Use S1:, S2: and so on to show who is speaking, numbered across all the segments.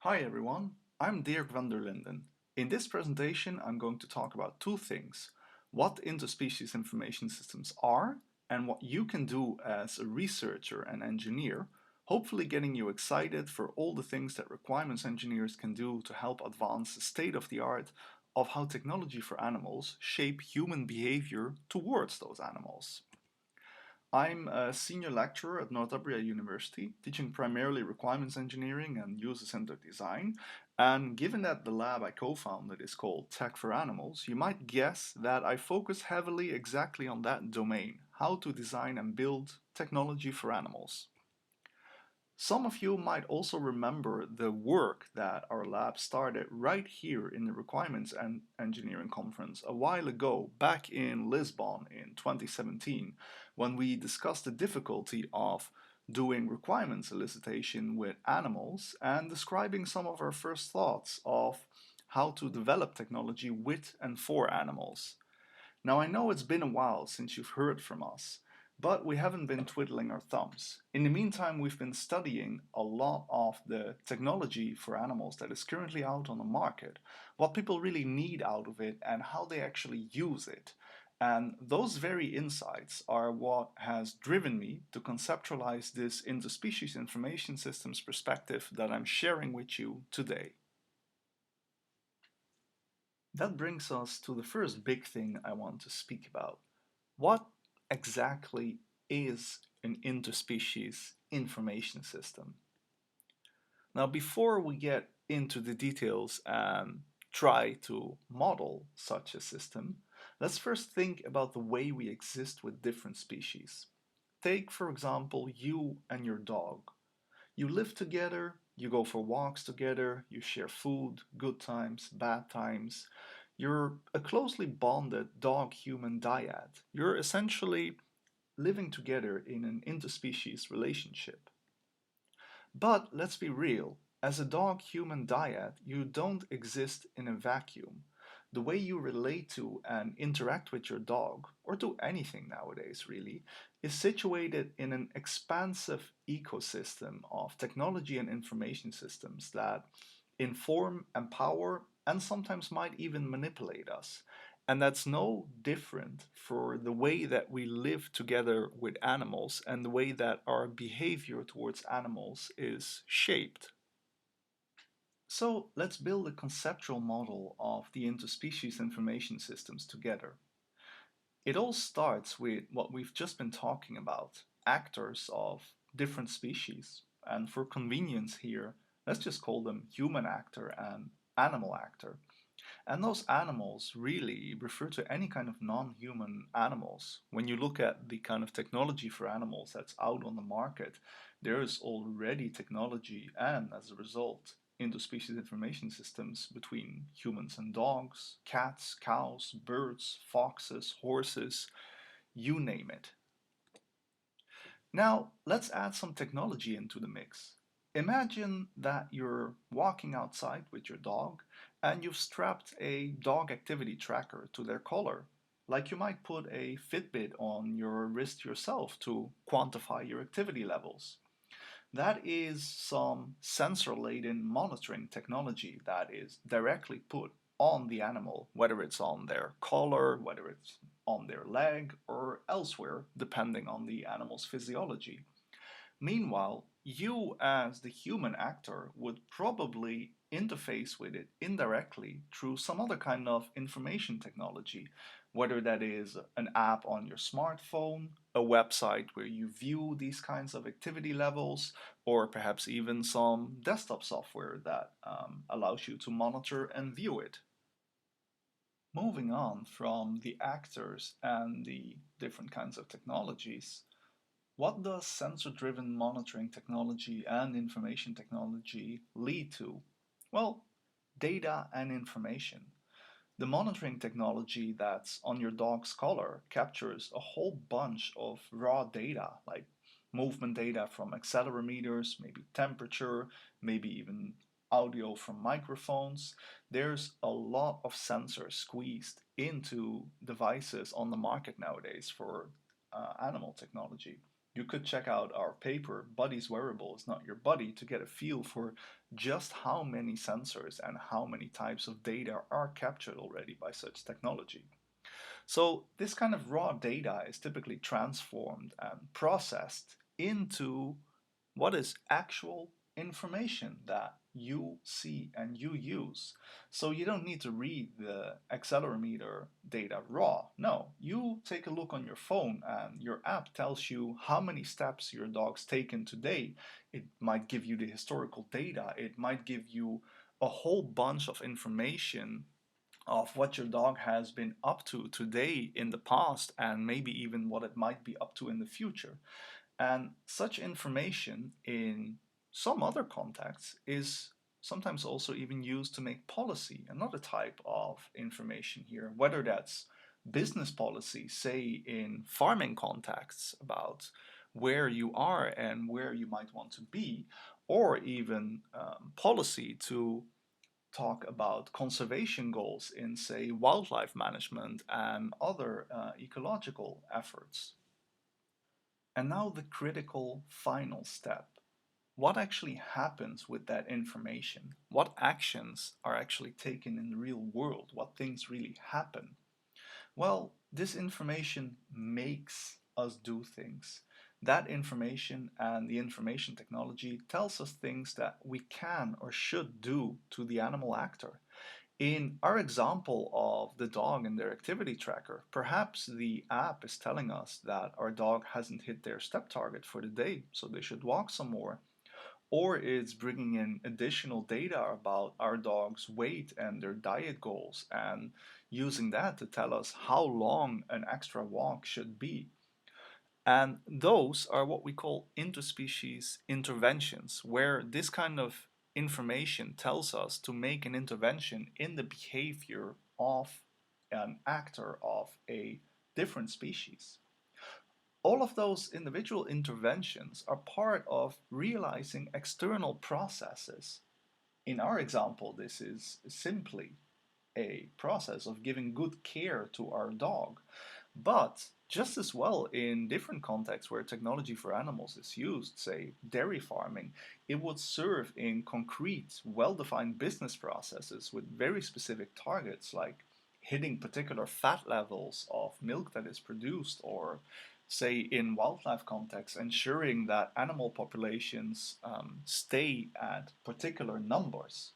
S1: Hi everyone, I'm Dirk van der Linden. In this presentation I'm going to talk about two things: what interspecies information systems are and what you can do as a researcher and engineer, hopefully getting you excited for all the things that requirements engineers can do to help advance the state of the art of how technology for animals shape human behavior towards those animals. I'm a senior lecturer at Northumbria University, teaching primarily requirements engineering and user-centered design. And given that the lab I co-founded is called Tech for Animals, you might guess that I focus heavily exactly on that domain: how to design and build technology for animals. Some of you might also remember the work that our lab started right here in the Requirements and Engineering Conference a while ago, back in Lisbon in 2017, when we discussed the difficulty of doing requirements elicitation with animals and describing some of our first thoughts of how to develop technology with and for animals. Now, I know it's been a while since you've heard from us, but we haven't been twiddling our thumbs. In the meantime, we've been studying a lot of the technology for animals that is currently out on the market, what people really need out of it, and how they actually use it. And those very insights are what has driven me to conceptualize this interspecies information systems perspective that I'm sharing with you today. That brings us to the first big thing I want to speak about. What exactly is an interspecies information system? Now, before we get into the details and try to model such a system, let's first think about the way we exist with different species. Take, for example, you and your dog. You live together, you go for walks together, you share food, good times, bad times. You're a closely bonded dog-human dyad. You're essentially living together in an interspecies relationship. But let's be real, as a dog-human dyad, you don't exist in a vacuum. The way you relate to and interact with your dog, or to anything nowadays really, is situated in an expansive ecosystem of technology and information systems that inform, empower, and sometimes might even manipulate us. And that's no different for the way that we live together with animals and the way that our behavior towards animals is shaped. So let's build a conceptual model of the interspecies information systems together. It all starts with what we've just been talking about: actors of different species. And for convenience here, let's just call them human actor and animal actor. And those animals really refer to any kind of non-human animals. When you look at the kind of technology for animals that's out on the market, there is already technology and, as a result, interspecies information systems between humans and dogs, cats, cows, birds, foxes, horses, you name it. Now, let's add some technology into the mix. Imagine that you're walking outside with your dog and you've strapped a dog activity tracker to their collar, like you might put a Fitbit on your wrist yourself to quantify your activity levels. That is some sensor-laden monitoring technology that is directly put on the animal, whether it's on their collar, whether it's on their leg, or elsewhere, depending on the animal's physiology. Meanwhile, you as the human actor would probably interface with it indirectly through some other kind of information technology, whether that is an app on your smartphone, a website where you view these kinds of activity levels, or perhaps even some desktop software that allows you to monitor and view it. Moving on from the actors and the different kinds of technologies, what does sensor-driven monitoring technology and information technology lead to? Well, data and information. The monitoring technology that's on your dog's collar captures a whole bunch of raw data, like movement data from accelerometers, maybe temperature, maybe even audio from microphones. There's a lot of sensors squeezed into devices on the market nowadays for animal technology. You could check out our paper, Body's Wearable is Not Your Body, to get a feel for just how many sensors and how many types of data are captured already by such technology. So this kind of raw data is typically transformed and processed into what is actual information that you see and you use. So you don't need to read the accelerometer data raw. No, you take a look on your phone and your app tells you how many steps your dog's taken today. It might give you the historical data. It might give you a whole bunch of information of what your dog has been up to today in the past and maybe even what it might be up to in the future. And such information in some other contexts is sometimes also even used to make policy, another type of information here, whether that's business policy, say in farming contexts about where you are and where you might want to be, or even policy to talk about conservation goals in, say, wildlife management and other ecological efforts. And now the critical final step. What actually happens with that information? What actions are actually taken in the real world? What things really happen? Well, this information makes us do things. That information and the information technology tells us things that we can or should do to the animal actor. In our example of the dog and their activity tracker, perhaps the app is telling us that our dog hasn't hit their step target for the day, so they should walk some more. Or it's bringing in additional data about our dog's weight and their diet goals and using that to tell us how long an extra walk should be. And those are what we call interspecies interventions, where this kind of information tells us to make an intervention in the behavior of an actor of a different species. All of those individual interventions are part of realizing external processes. In our example, this is simply a process of giving good care to our dog. But just as well in different contexts where technology for animals is used, say dairy farming, it would serve in concrete, well defined business processes with very specific targets like hitting particular fat levels of milk that is produced, or say in wildlife context, ensuring that animal populations stay at particular numbers.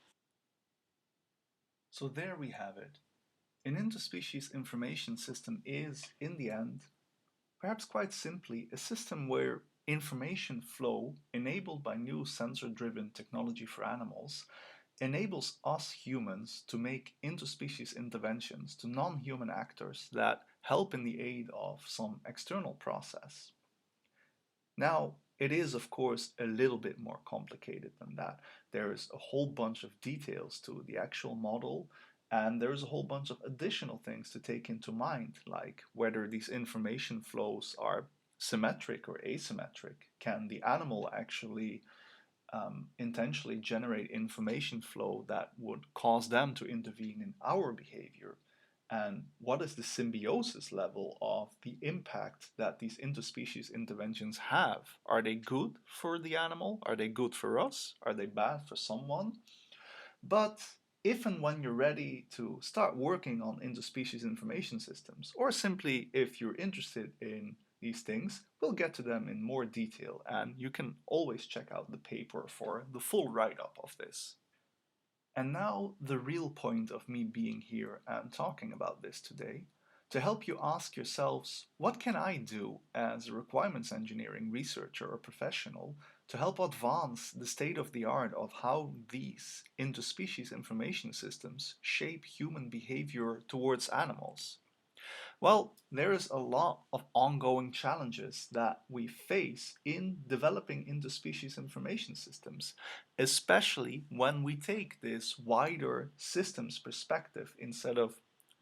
S1: So there we have it. An interspecies information system is, in the end, perhaps quite simply, a system where information flow enabled by new sensor-driven technology for animals enables us humans to make interspecies interventions to non-human actors that help in the aid of some external process. Now, it is of course a little bit more complicated than that. There is a whole bunch of details to the actual model, and there's a whole bunch of additional things to take into mind, like whether these information flows are symmetric or asymmetric. Can the animal actually intentionally generate information flow that would cause them to intervene in our behavior? And what is the symbiosis level of the impact that these interspecies interventions have? Are they good for the animal? Are they good for us? Are they bad for someone? But if and when you're ready to start working on interspecies information systems, or simply if you're interested in these things, we'll get to them in more detail, and you can always check out the paper for the full write-up of this. And now the real point of me being here and talking about this today, to help you ask yourselves, what can I do as a requirements engineering researcher or professional to help advance the state of the art of how these interspecies information systems shape human behavior towards animals? Well, there is a lot of ongoing challenges that we face in developing interspecies information systems, especially when we take this wider systems perspective instead of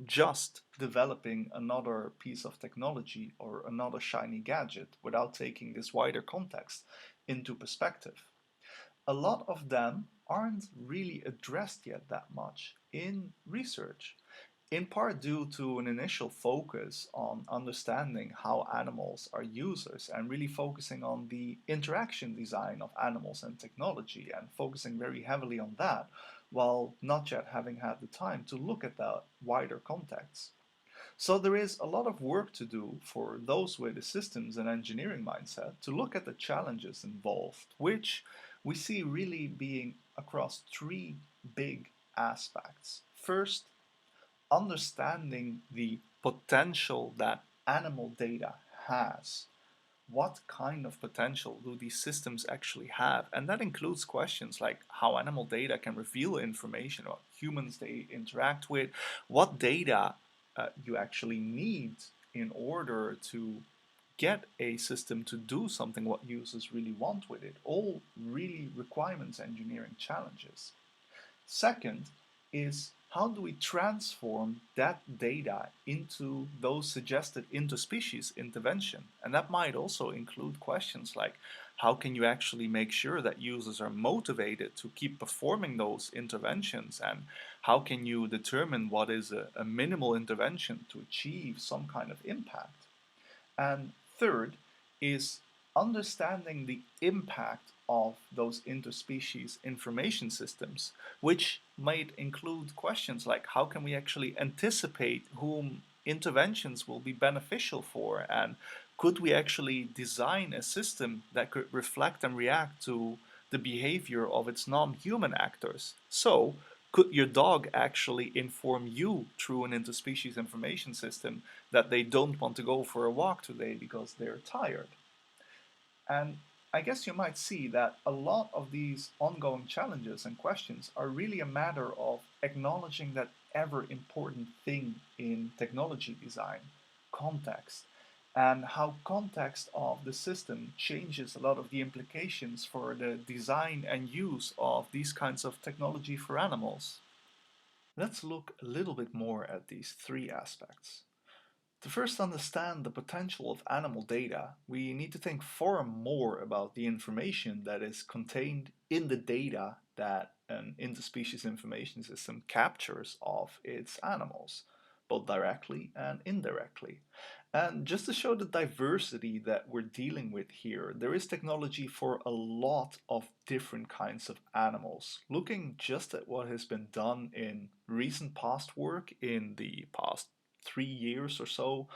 S1: just developing another piece of technology or another shiny gadget without taking this wider context into perspective. A lot of them aren't really addressed yet that much in research. in part due to an initial focus on understanding how animals are users and really focusing on the interaction design of animals and technology and focusing very heavily on that, while not yet having had the time to look at the wider context. So there is a lot of work to do for those with a systems and engineering mindset to look at the challenges involved, which we see really being across three big aspects. First, understanding the potential that animal data has. What kind of potential do these systems actually have? And that includes questions like how animal data can reveal information about humans they interact with, what data you actually need in order to get a system to do something what users really want with it. All really requirements engineering challenges. Second is how do we transform that data into those suggested interspecies intervention? And that might also include questions like how can you actually make sure that users are motivated to keep performing those interventions? And how can you determine what is a minimal intervention to achieve some kind of impact? And third is understanding the impact of those interspecies information systems, which might include questions like how can we actually anticipate whom interventions will be beneficial for, and could we actually design a system that could reflect and react to the behavior of its non-human actors? So, could your dog actually inform you through an interspecies information system that they don't want to go for a walk today because they're tired? And I guess you might see that a lot of these ongoing challenges and questions are really a matter of acknowledging that ever important thing in technology design, context, and how context of the system changes a lot of the implications for the design and use of these kinds of technology for animals. Let's look a little bit more at these three aspects. To first understand the potential of animal data, we need to think far more about the information that is contained in the data that an interspecies information system captures of its animals, both directly and indirectly. And just to show the diversity that we're dealing with here, there is technology for a lot of different kinds of animals. Looking just at what has been done in recent past work in the past 3 years or so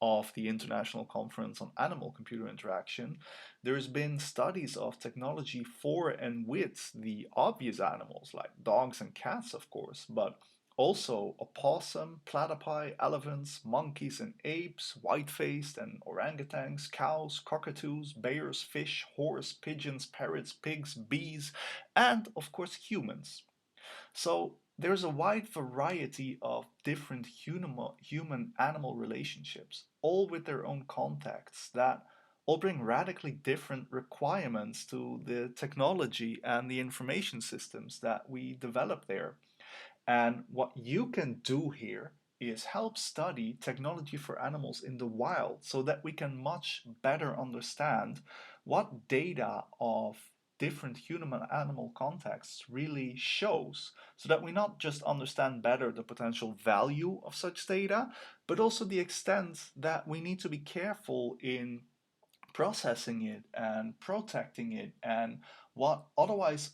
S1: of the International Conference on Animal Computer Interaction, there's been studies of technology for and with the obvious animals like dogs and cats, of course, but also opossum, platypi, elephants, monkeys and apes, white-faced and orangutans, cows, cockatoos, bears, fish, horse, pigeons, parrots, pigs, bees, and of course humans. So there's a wide variety of different human animal relationships, all with their own contexts that all bring radically different requirements to the technology and the information systems that we develop there. And what you can do here is help study technology for animals in the wild so that we can much better understand what data of different human and animal contexts really shows, so that we not just understand better the potential value of such data, but also the extent that we need to be careful in processing it and protecting it, and what otherwise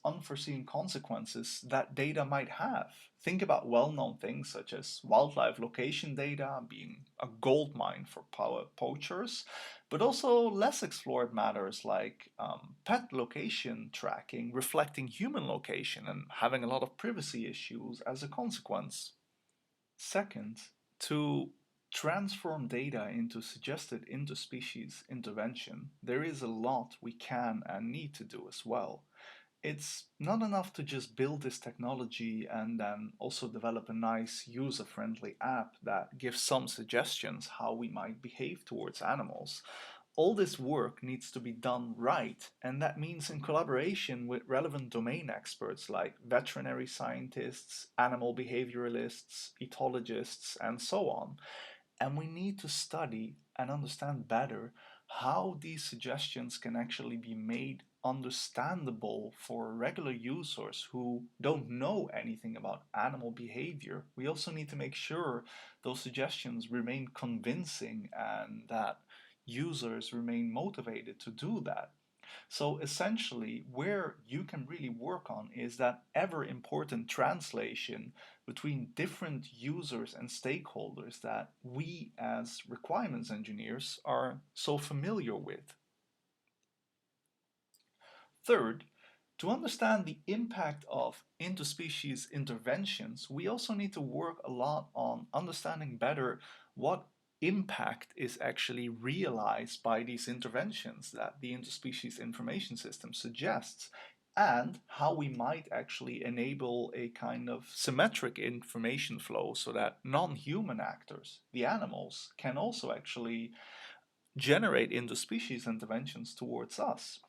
S1: unforeseen consequences that data might have. Think about well-known things such as wildlife location data being a gold mine for poachers, but also less explored matters like pet location tracking reflecting human location and having a lot of privacy issues as a consequence. Second, to transform data into suggested interspecies intervention, there is a lot we can and need to do as well. It's not enough to just build this technology and then also develop a nice user-friendly app that gives some suggestions how we might behave towards animals. All this work needs to be done right, and that means in collaboration with relevant domain experts like veterinary scientists, animal behavioralists, ethologists, and so on. And we need to study and understand better how these suggestions can actually be made understandable for regular users who don't know anything about animal behavior. We also need to make sure those suggestions remain convincing and that users remain motivated to do that. So essentially, where you can really work on is that ever important translation between different users and stakeholders that we as requirements engineers are so familiar with. Third, to understand the impact of interspecies interventions, we also need to work a lot on understanding better what impact is actually realized by these interventions that the interspecies information system suggests, and how we might actually enable a kind of symmetric information flow so that non-human actors, the animals, can also actually generate interspecies interventions towards us.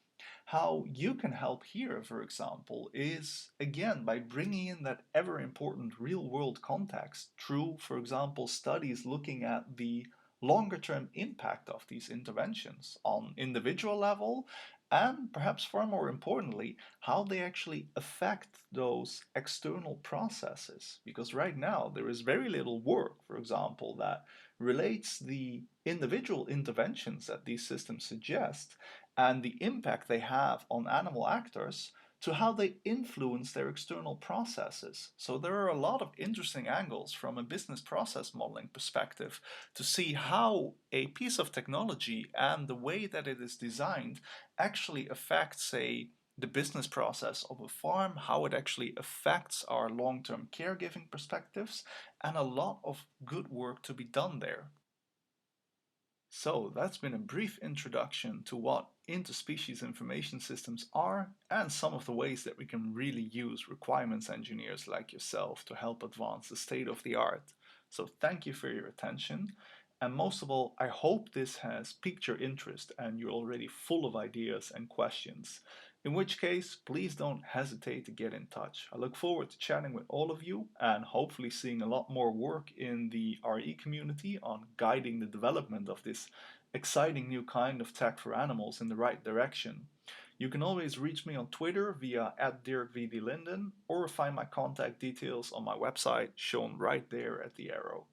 S1: How you can help here, for example, is again by bringing in that ever important real world context through, for example, studies looking at the longer term impact of these interventions on individual level, and perhaps far more importantly, how they actually affect those external processes. Because right now there is very little work, for example, that relates the individual interventions that these systems suggest and the impact they have on animal actors to how they influence their external processes. So there are a lot of interesting angles from a business process modeling perspective to see how a piece of technology and the way that it is designed actually affects, say, the business process of a farm, how it actually affects our long-term caregiving perspectives, and a lot of good work to be done there. So that's been a brief introduction to what interspecies information systems are and some of the ways that we can really use requirements engineers like yourself to help advance the state of the art. So thank you for your attention. And most of all, I hope this has piqued your interest and you're already full of ideas and questions. In which case, please don't hesitate to get in touch. I look forward to chatting with all of you and hopefully seeing a lot more work in the RE community on guiding the development of this exciting new kind of tech for animals in the right direction. You can always reach me on Twitter via @DirkVDLinden or find my contact details on my website shown right there at the arrow.